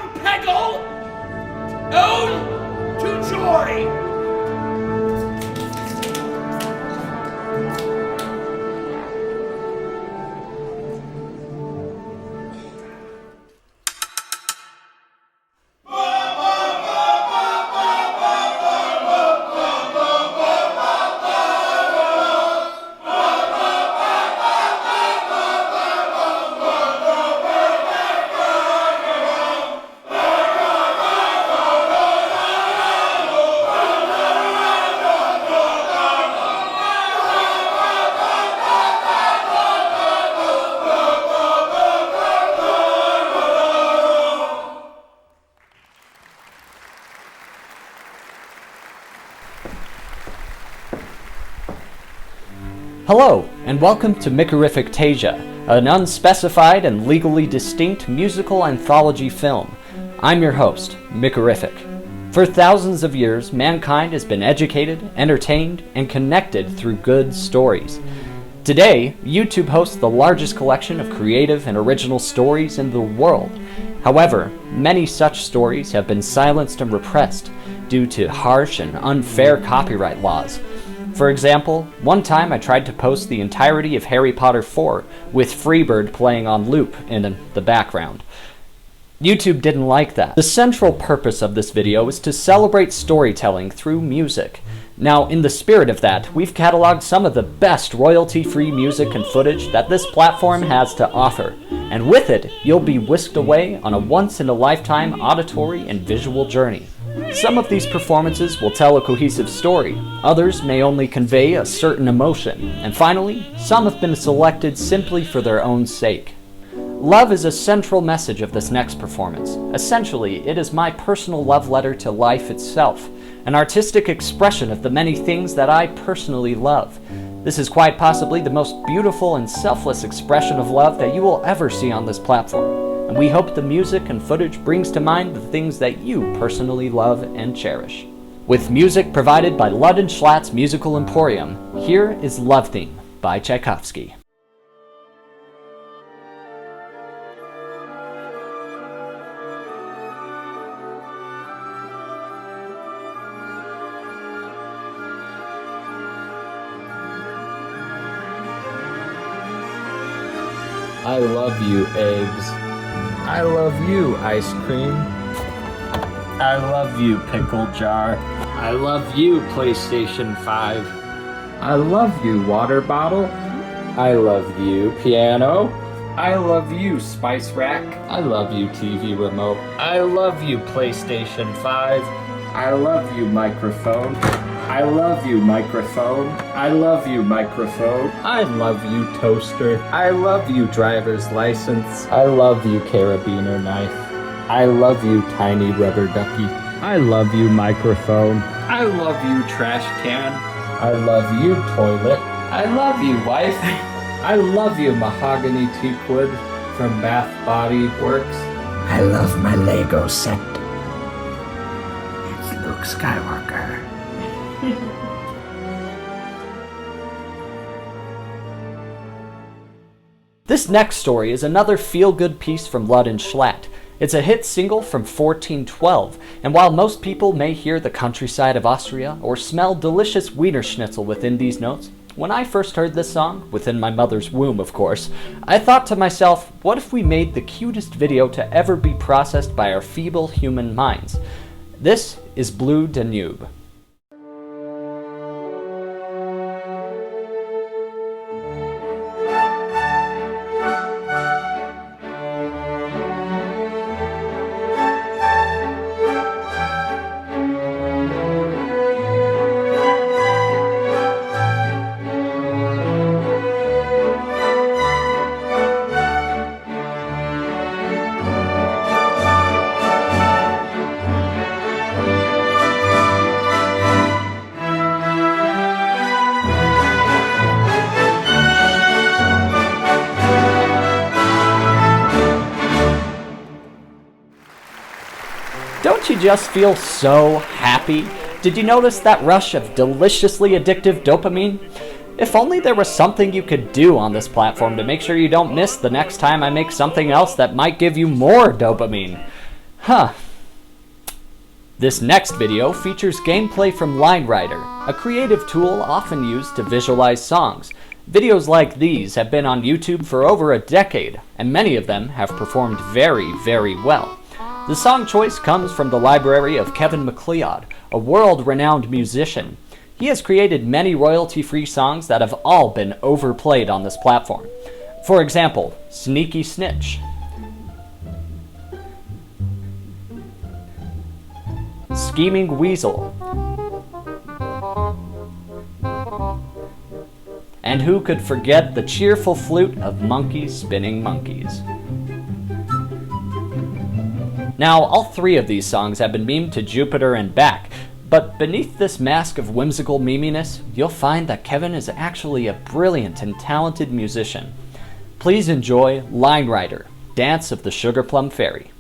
from Peggle, Ode to Joy. Hello, and welcome to Mickerrific Tasia, an unspecified and legally distinct musical anthology film. I'm your host, Mickerrific. For thousands of years, mankind has been educated, entertained, and connected through good stories. Today, YouTube hosts the largest collection of creative and original stories in the world. However, many such stories have been silenced and repressed due to harsh and unfair copyright laws. For example, one time I tried to post the entirety of Harry Potter 4 with Freebird playing on loop in the background. YouTube didn't like that. The central purpose of this video is to celebrate storytelling through music. Now, in the spirit of that, we've cataloged some of the best royalty-free music and footage that this platform has to offer. And with it, you'll be whisked away on a once-in-a-lifetime auditory and visual journey. Some of these performances will tell a cohesive story, others may only convey a certain emotion, and finally, some have been selected simply for their own sake. Love is a central message of this next performance. Essentially, it is my personal love letter to life itself, an artistic expression of the many things that I personally love. This is quite possibly the most beautiful and selfless expression of love that you will ever see on this platform. And we hope the music and footage brings to mind the things that you personally love and cherish. With music provided by Lud and Schlatt's Musical Emporium, here is Love Theme by Tchaikovsky. I love you, eggs. I love you, ice cream. I love you, pickle jar. I love you, PlayStation 5. I love you, water bottle. I love you, piano. I love you, spice rack. I love you, TV remote. I love you, PlayStation 5. I love you, microphone. I love you, microphone. I love you, microphone. I love you, toaster. I love you, driver's license. I love you, carabiner knife. I love you, tiny rubber ducky. I love you, microphone. I love you, trash can. I love you, toilet. I love you, wife. I love you, mahogany teakwood from Bath Body Works. I love my Lego set. It's Luke Skywalker. This next story is another feel-good piece from Lud and Schlatt. It's a hit single from 1412, and while most people may hear the countryside of Austria or smell delicious Wiener Schnitzel within these notes, when I first heard this song, within my mother's womb of course, I thought to myself, what if we made the cutest video to ever be processed by our feeble human minds? This is Blue Danube. Don't you just feel so happy? Did you notice that rush of deliciously addictive dopamine? If only there was something you could do on this platform to make sure you don't miss the next time I make something else that might give you more dopamine. Huh. This next video features gameplay from LineWriter, a creative tool often used to visualize songs. Videos like these have been on YouTube for over a decade, and many of them have performed very, very well. The song choice comes from the library of Kevin Macleod, a world-renowned musician. He has created many royalty-free songs that have all been overplayed on this platform. For example, Sneaky Snitch, Scheming Weasel, and who could forget the cheerful flute of Monkeys Spinning Monkeys. Now, all three of these songs have been memed to Jupiter and back, but beneath this mask of whimsical meminess, you'll find that Kevin is actually a brilliant and talented musician. Please enjoy LineWriter, Dance of the Sugar Plum Fairy.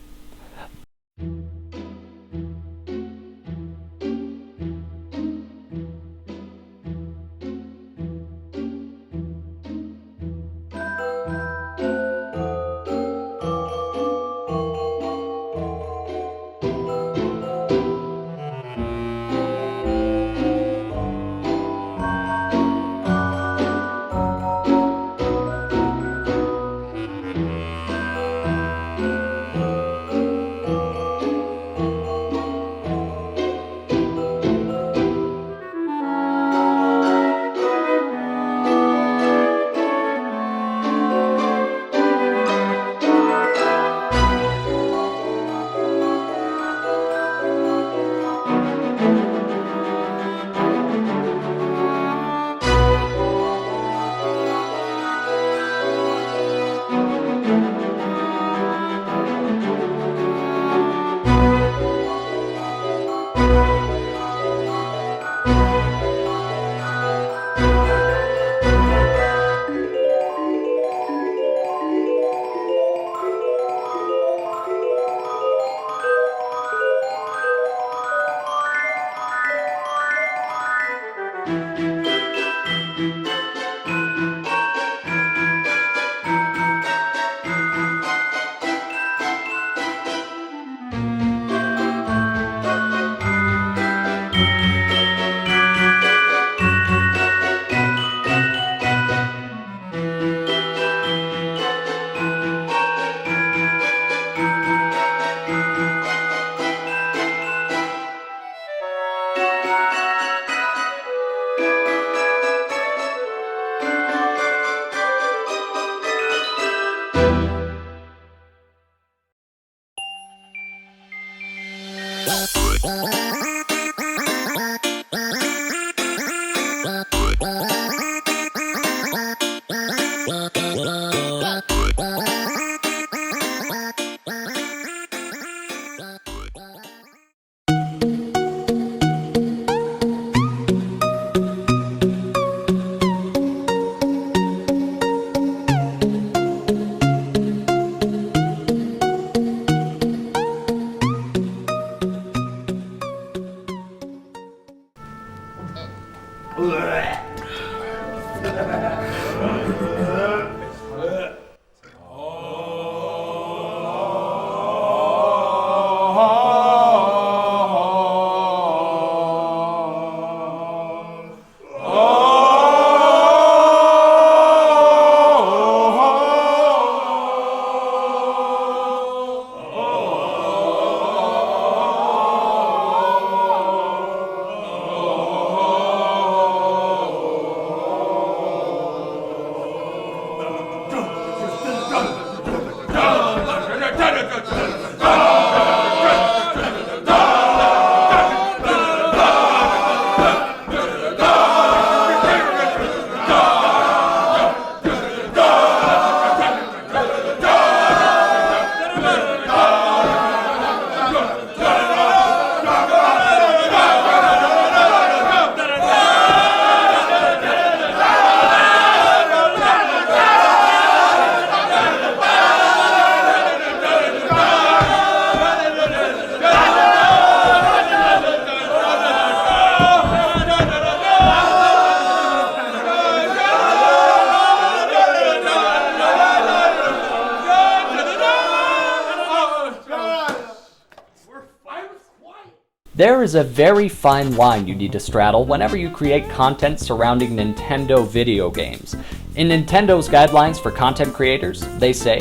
There is a very fine line you need to straddle whenever you create content surrounding Nintendo video games. In Nintendo's guidelines for content creators, they say,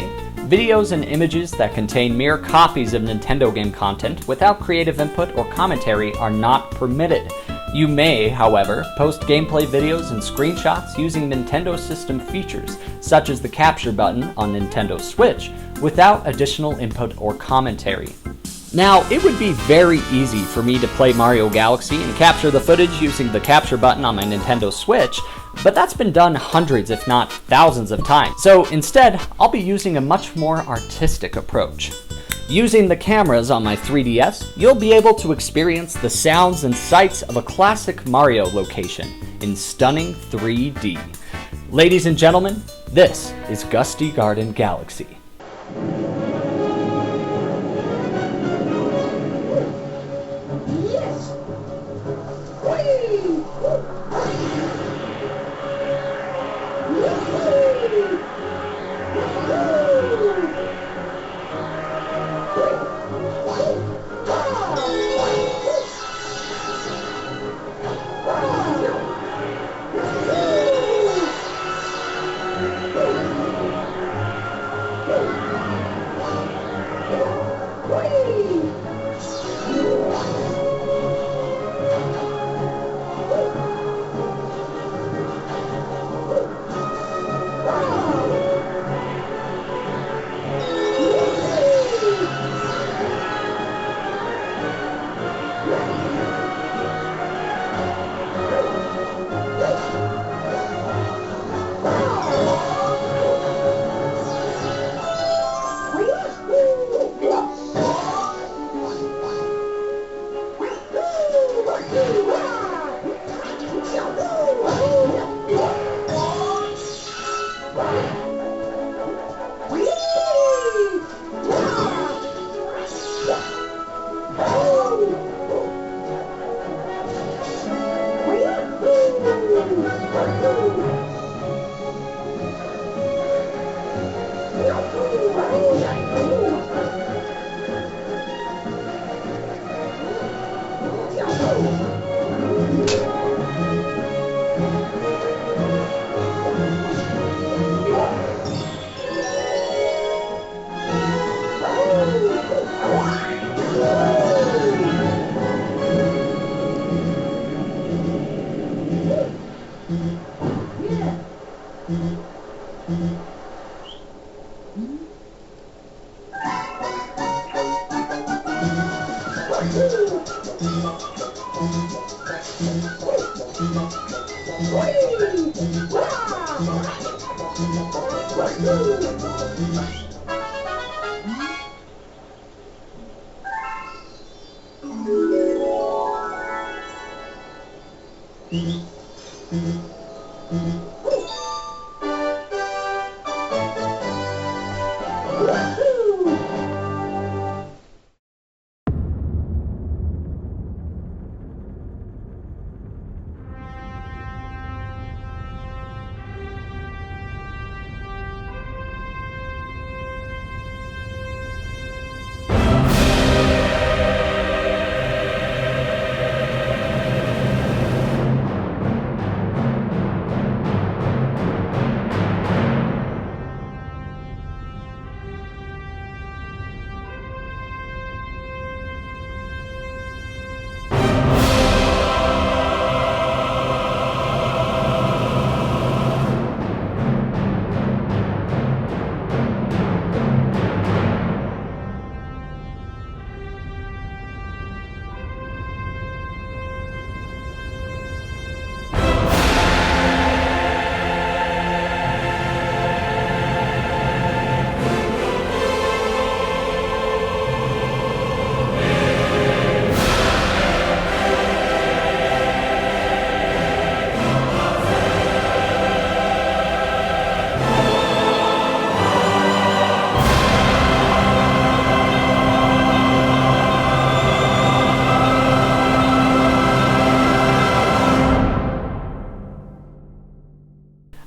videos and images that contain mere copies of Nintendo game content without creative input or commentary are not permitted. You may, however, post gameplay videos and screenshots using Nintendo system features, such as the capture button on Nintendo Switch, without additional input or commentary. Now, it would be very easy for me to play Mario Galaxy and capture the footage using the capture button on my Nintendo Switch, but that's been done hundreds if not thousands of times. So instead, I'll be using a much more artistic approach. Using the cameras on my 3DS, you'll be able to experience the sounds and sights of a classic Mario location in stunning 3D. Ladies and gentlemen, this is Gusty Garden Galaxy.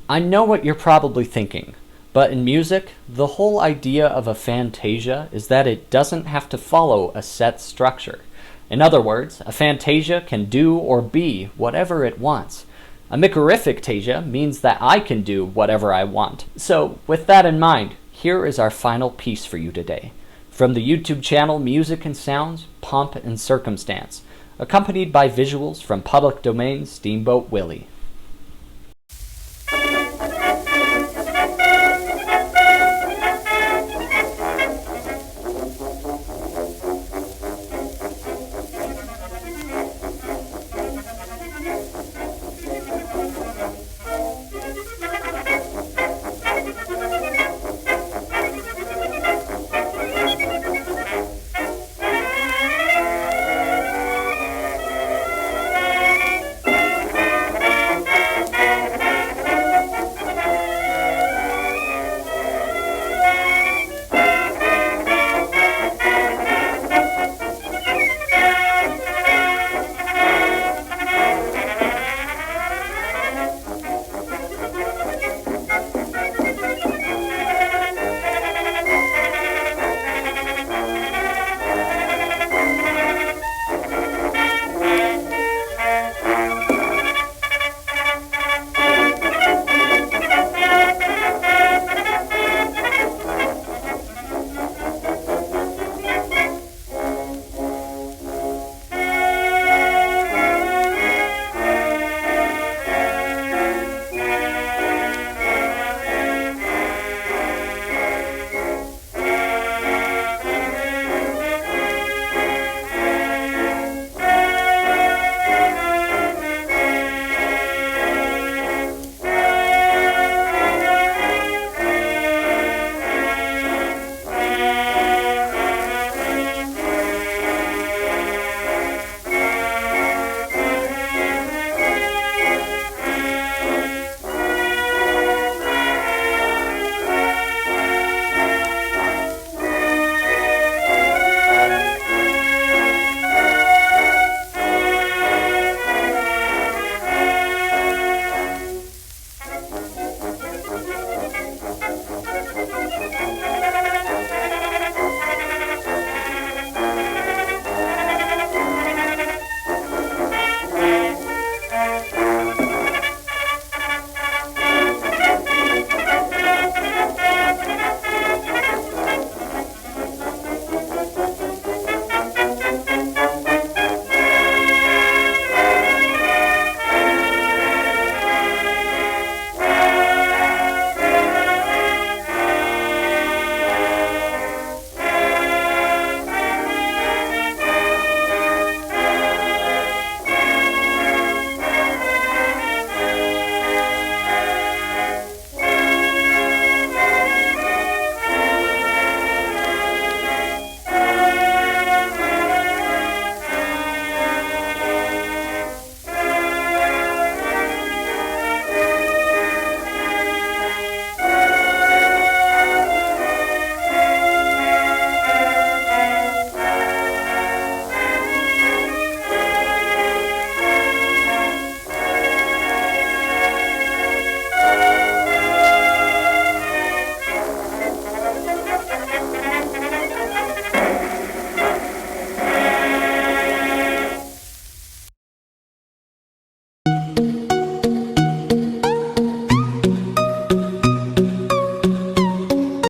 I know what you're probably thinking, but in music, the whole idea of a Fantasia is that it doesn't have to follow a set structure. In other words, a Fantasia can do or be whatever it wants. A Mickerrific means that I can do whatever I want. So, with that in mind, here is our final piece for you today. From the YouTube channel Music and Sounds, Pomp and Circumstance, accompanied by visuals from public domain Steamboat Willie.